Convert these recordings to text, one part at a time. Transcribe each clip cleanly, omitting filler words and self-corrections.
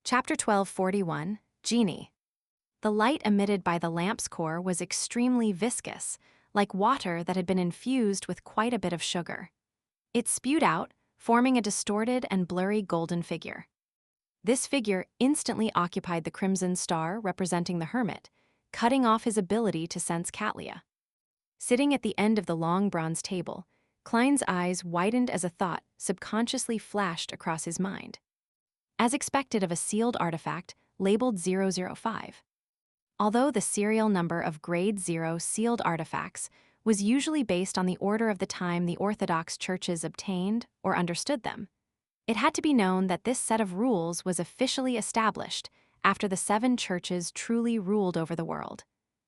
Chapter 1241, Genie. The light emitted by the lamp's core was extremely viscous, like water that had been infused with quite a bit of sugar. It spewed out, forming a distorted and blurry golden figure. This figure instantly occupied the crimson star representing the hermit, cutting off his ability to sense Catlia. Sitting at the end of the long bronze table, Klein's eyes widened as a thought subconsciously flashed across his mind. As expected of a sealed artifact labeled 005. Although the serial number of Grade 0 sealed artifacts was usually based on the order of the time the Orthodox churches obtained or understood them, it had to be known that this set of rules was officially established after the 7 churches truly ruled over the world,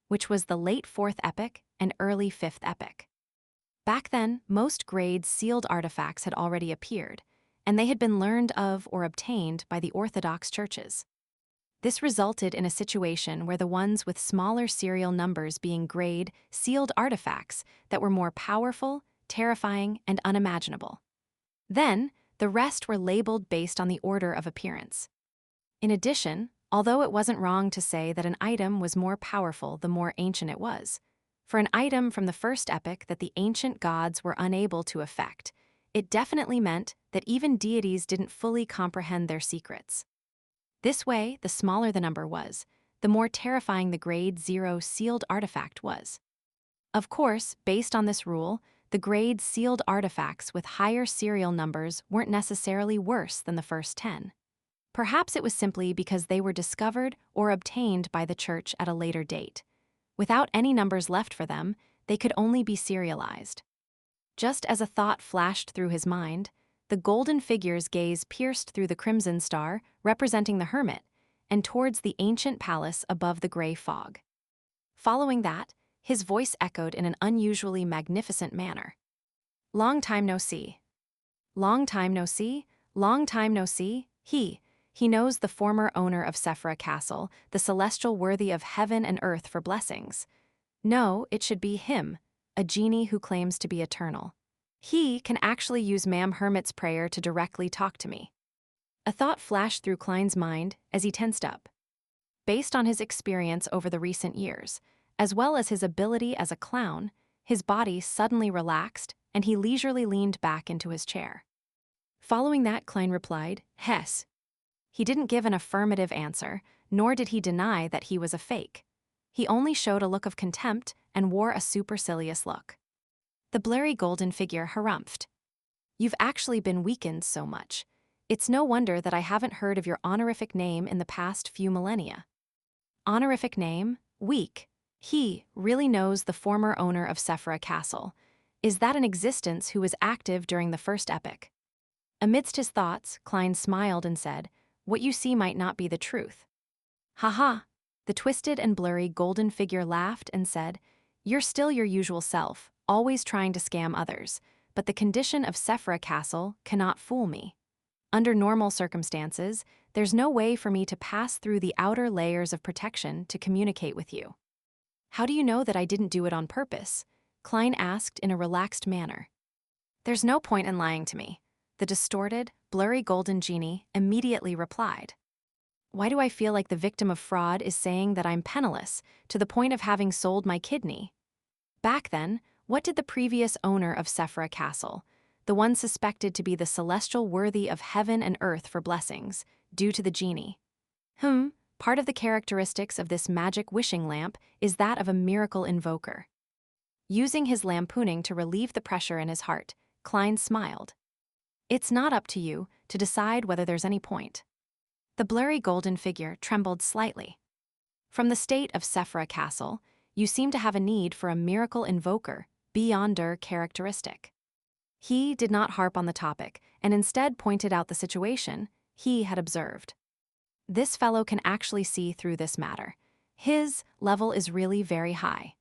which was the late 4th epoch and early 5th epoch. Back then, most grade sealed artifacts had already appeared, and they had been learned of or obtained by the Orthodox churches. This resulted in a situation where the ones with smaller serial numbers being grade sealed artifacts that were more powerful, terrifying, and unimaginable. Then, the rest were labeled based on the order of appearance. In addition, although it wasn't wrong to say that an item was more powerful the more ancient it was, for an item from the first epoch that the ancient gods were unable to affect, it definitely meant that even deities didn't fully comprehend their secrets. This way, the smaller the number was, the more terrifying the Grade 0 sealed artifact was. Of course, based on this rule, the grade sealed artifacts with higher serial numbers weren't necessarily worse than the first 10. Perhaps it was simply because they were discovered or obtained by the church at a later date. Without any numbers left for them, they could only be serialized. Just as a thought flashed through his mind, the golden figure's gaze pierced through the crimson star, representing the hermit, and towards the ancient palace above the gray fog. Following that, his voice echoed in an unusually magnificent manner. "Long time no see. Long time no see, long time no see, he knows the former owner of Sephra Castle, the celestial worthy of heaven and earth for blessings. No, it should be him, a genie who claims to be eternal. He can actually use Ma'am Hermit's prayer to directly talk to me." A thought flashed through Klein's mind as he tensed up. Based on his experience over the recent years, as well as his ability as a clown, his body suddenly relaxed and he leisurely leaned back into his chair. Following that, Klein replied, "Hess." He didn't give an affirmative answer, nor did he deny that he was a fake. He only showed a look of contempt and wore a supercilious look. The blurry golden figure harumphed. "You've actually been weakened so much. It's no wonder that I haven't heard of your honorific name in the past few millennia." Honorific name? Weak. He really knows the former owner of Sephra Castle. Is that an existence who was active during the first epoch? Amidst his thoughts, Klein smiled and said, "What you see might not be the truth." "Ha." The twisted and blurry golden figure laughed and said, "You're still your usual self, always trying to scam others, but the condition of Sephra Castle cannot fool me. Under normal circumstances, there's no way for me to pass through the outer layers of protection to communicate with you." "How do you know that I didn't do it on purpose?" Klein asked in a relaxed manner. "There's no point in lying to me," the distorted, blurry golden genie immediately replied. "Why do I feel like the victim of fraud is saying that I'm penniless, to the point of having sold my kidney? Back then, what did the previous owner of Sephra Castle, the one suspected to be the celestial worthy of heaven and earth for blessings, do to the genie? Part of the characteristics of this magic wishing lamp is that of a miracle invoker." Using his lampooning to relieve the pressure in his heart, Klein smiled. "It's not up to you to decide whether there's any point." The blurry golden figure trembled slightly. "From the state of Sephra Castle, you seem to have a need for a miracle invoker beyonder characteristic." He did not harp on the topic and instead pointed out the situation he had observed. "This fellow can actually see through this matter. His level is really very high.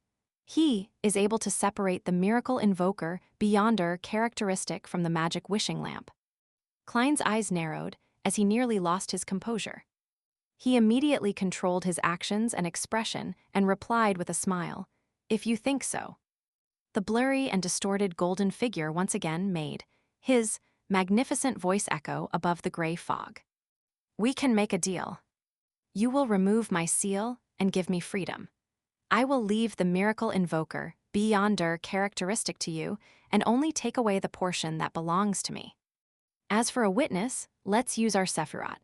He is able to separate the miracle invoker beyonder characteristic from the magic wishing lamp." Klein's eyes narrowed as he nearly lost his composure. He immediately controlled his actions and expression and replied with a smile, "If you think so." The blurry and distorted golden figure once again made his magnificent voice echo above the gray fog. We can make a deal. You will remove my seal and give me freedom. I will leave the miracle invoker be yonder characteristic to you and only take away the portion that belongs to me. As for a witness, let's use our Sephiroth.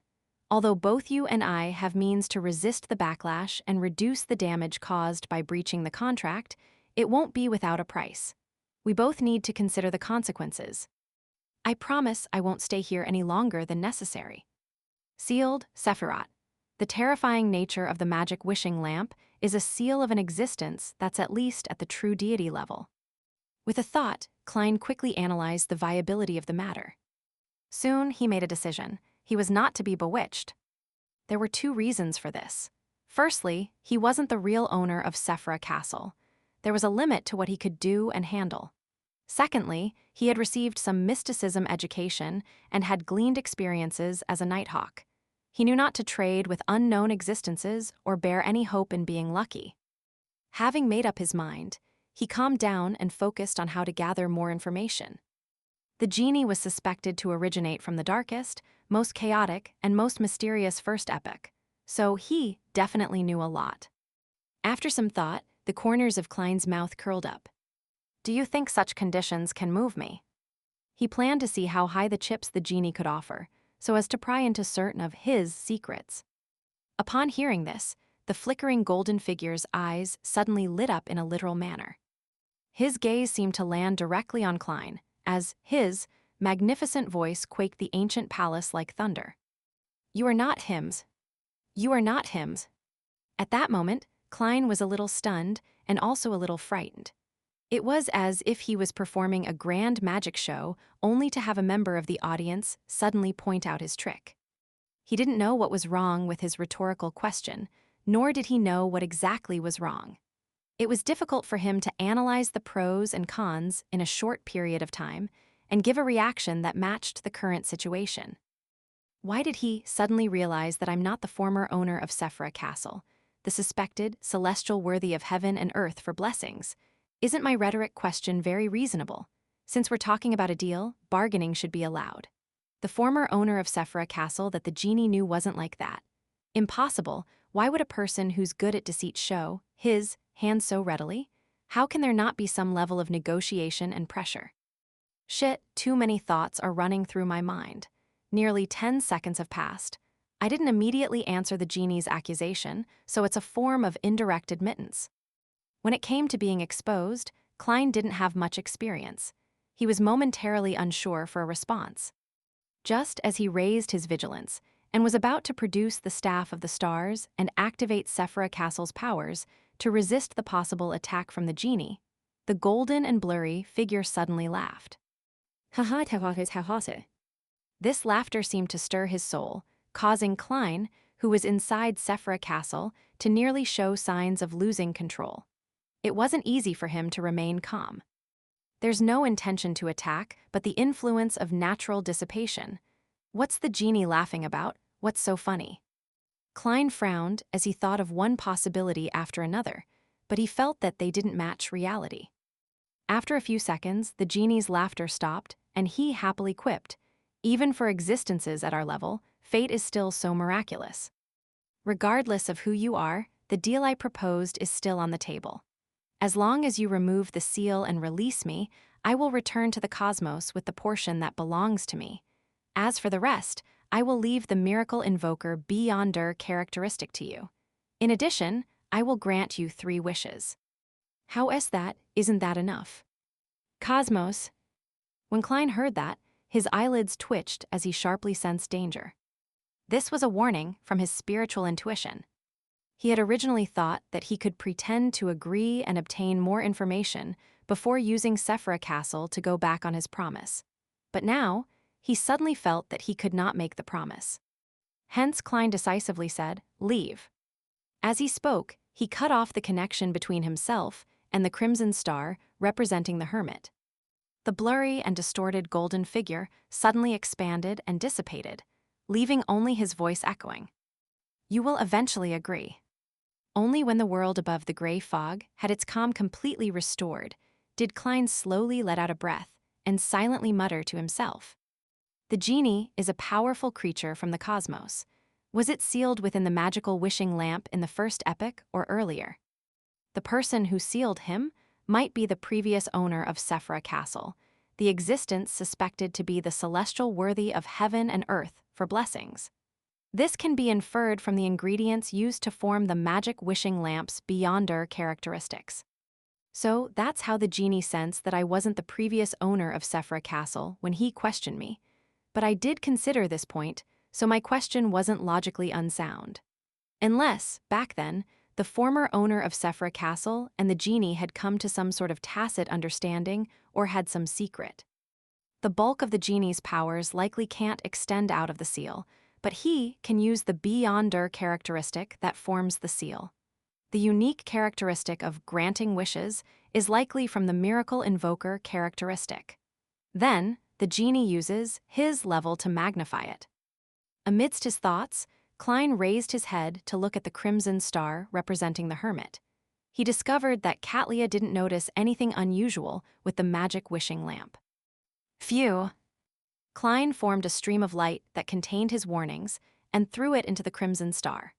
Although both you and I have means to resist the backlash and reduce the damage caused by breaching the contract, it won't be without a price. We both need to consider the consequences. I promise I won't stay here any longer than necessary. Sealed, Sephiroth. The terrifying nature of the magic wishing lamp is a seal of an existence that's at least at the true deity level. With a thought, Klein quickly analyzed the viability of the matter. Soon, he made a decision. He was not to be bewitched. There were two reasons for this. Firstly, he wasn't the real owner of Sephra Castle. There was a limit to what he could do and handle. Secondly, he had received some mysticism education and had gleaned experiences as a nighthawk. He knew not to trade with unknown existences or bear any hope in being lucky. Having made up his mind, he calmed down and focused on how to gather more information. The genie was suspected to originate from the darkest, most chaotic, and most mysterious first epoch, so he definitely knew a lot. After some thought, the corners of Klein's mouth curled up. Do you think such conditions can move me? He planned to see how high the chips the genie could offer, so as to pry into certain of his secrets. Upon hearing this, the flickering golden figure's eyes suddenly lit up in a literal manner. His gaze seemed to land directly on Klein, as his magnificent voice quaked the ancient palace like thunder. You are not Hims. You are not Hims. At that moment, Klein was a little stunned and also a little frightened. It was as if he was performing a grand magic show only to have a member of the audience suddenly point out his trick. He didn't know what was wrong with his rhetorical question, nor did he know what exactly was wrong. It was difficult for him to analyze the pros and cons in a short period of time and give a reaction that matched the current situation. Why did he suddenly realize that I'm not the former owner of Sephra Castle, the suspected celestial worthy of heaven and earth for blessings? Isn't my rhetoric question very reasonable? Since we're talking about a deal, bargaining should be allowed. The former owner of Sephra Castle that the genie knew wasn't like that. Impossible. Why would a person who's good at deceit show his hand so readily? How can there not be some level of negotiation and pressure? Shit, too many thoughts are running through my mind. Nearly 10 seconds have passed. I didn't immediately answer the genie's accusation, so it's a form of indirect admittance. When it came to being exposed, Klein didn't have much experience. He was momentarily unsure for a response. Just as he raised his vigilance and was about to produce the Staff of the Stars and activate Sephra Castle's powers to resist the possible attack from the genie, the golden and blurry figure suddenly laughed. This laughter seemed to stir his soul, causing Klein, who was inside Sephra Castle, to nearly show signs of losing control. It wasn't easy for him to remain calm. There's no intention to attack, but the influence of natural dissipation. What's the genie laughing about? What's so funny? Klein frowned as he thought of one possibility after another, but he felt that they didn't match reality. After a few seconds, the genie's laughter stopped, and he happily quipped, "Even for existences at our level, fate is still so miraculous. Regardless of who you are, the deal I proposed is still on the table. As long as you remove the seal and release me, I will return to the cosmos with the portion that belongs to me. As for the rest, I will leave the miracle invoker be yonder characteristic to you. In addition, I will grant you 3 wishes." How is that? Isn't that enough? Cosmos. When Klein heard that, his eyelids twitched as he sharply sensed danger. This was a warning from his spiritual intuition. He had originally thought that he could pretend to agree and obtain more information before using Sephra Castle to go back on his promise. But now, he suddenly felt that he could not make the promise. Hence Klein decisively said, "Leave." As he spoke, he cut off the connection between himself and the crimson star representing the hermit. The blurry and distorted golden figure suddenly expanded and dissipated, leaving only his voice echoing. You will eventually agree. Only when the world above the gray fog had its calm completely restored did Klein slowly let out a breath and silently mutter to himself. The genie is a powerful creature from the cosmos, Was it sealed within the magical wishing lamp in the first epic or earlier? The person who sealed him might be the previous owner of Sephra Castle, the existence suspected to be the celestial worthy of heaven and earth for blessings. This can be inferred from the ingredients used to form the magic wishing lamp's beyonder characteristics. So that's how the genie sensed that I wasn't the previous owner of Sephra Castle when he questioned me. But I did consider this point, so my question wasn't logically unsound. Unless, back then, the former owner of Sephra Castle and the genie had come to some sort of tacit understanding or had some secret. The bulk of the genie's powers likely can't extend out of the seal, but he can use the beyonder characteristic that forms the seal. The unique characteristic of granting wishes is likely from the miracle invoker characteristic. Then, the genie uses his level to magnify it. Amidst his thoughts, Klein raised his head to look at the crimson star representing the hermit. He discovered that Katlia didn't notice anything unusual with the magic wishing lamp. Phew! Klein formed a stream of light that contained his warnings and threw it into the crimson star.